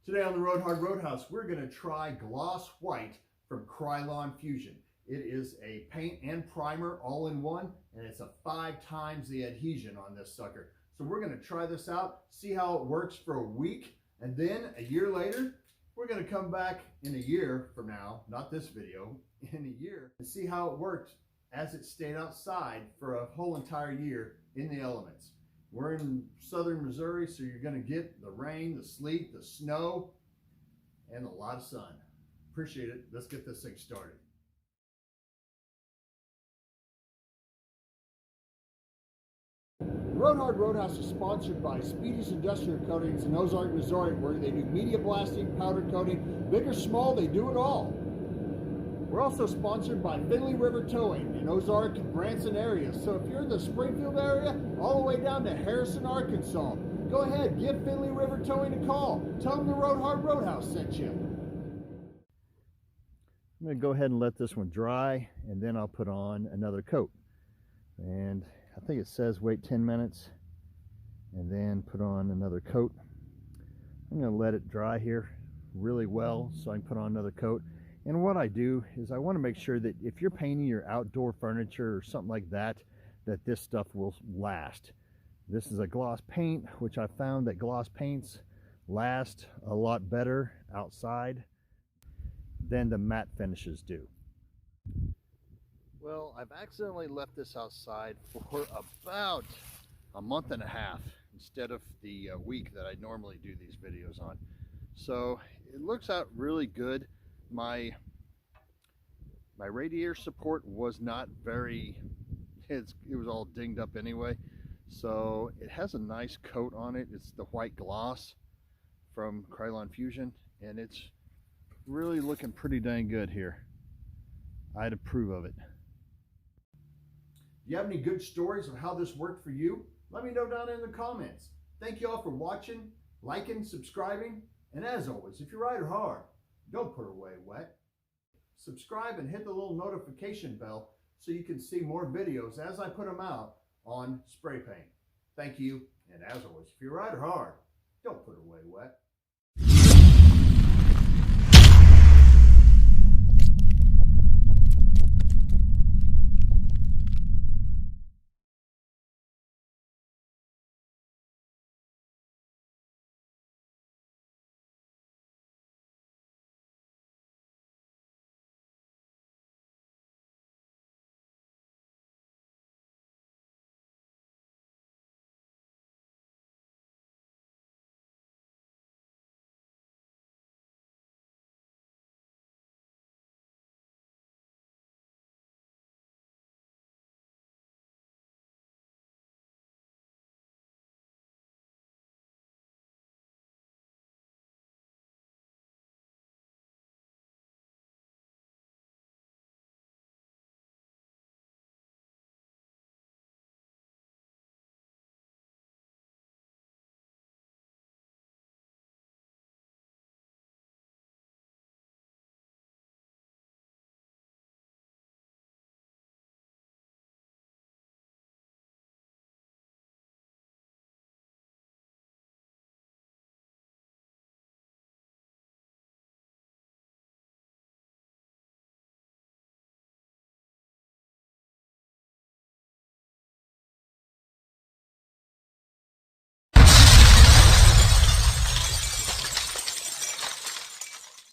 Today on the Roadhouse, we're going to try Gloss White from Krylon Fusion. It is a paint and primer all in one, and it's a 5 times the adhesion on this sucker. So we're going to try this out, see how it works for a week, and then a year later, we're going to come back in a year from now, not this video, in a year, and see how it worked as it stayed outside for a whole entire year in the elements. We're in southern Missouri, so you're going to get the rain, the sleet, the snow, and a lot of sun. Appreciate it. Let's get this thing started. Roadhouse is sponsored by Speedy's Industrial Coatings in Ozark, Missouri, where they do media blasting, powder coating, big or small, they do it all. We're also sponsored by Finley River Towing in Ozark and Branson area. So if you're in the Springfield area, all the way down to Harrison, Arkansas, go ahead, give Finley River Towing a call. Tell them the Roadhouse sent you. I'm going to go ahead and let this one dry, and then I'll put on another coat. And I think it says wait 10 minutes and then put on another coat. I'm going to let it dry here really well so I can put on another coat. And what I do is I want to make sure that if you're painting your outdoor furniture or something like that, that this stuff will last. This is a gloss paint, which I found that gloss paints last a lot better outside than the matte finishes do. Well, I've accidentally left this outside for about a month and a half instead of the week that I normally do these videos on. So it looks out really good. My radiator support was not very, it was all dinged up anyway. So it has a nice coat on it. It's the white gloss from Krylon Fusion, and it's really looking pretty dang good here. I'd approve of it. Do you have any good stories of how this worked for you? Let me know down in the comments. Thank you all for watching, liking, subscribing, and as always, if you ride her hard, don't put her away wet. Subscribe and hit the little notification bell so you can see more videos as I put them out on spray paint. Thank you, and as always, if you ride her hard, don't put her away wet.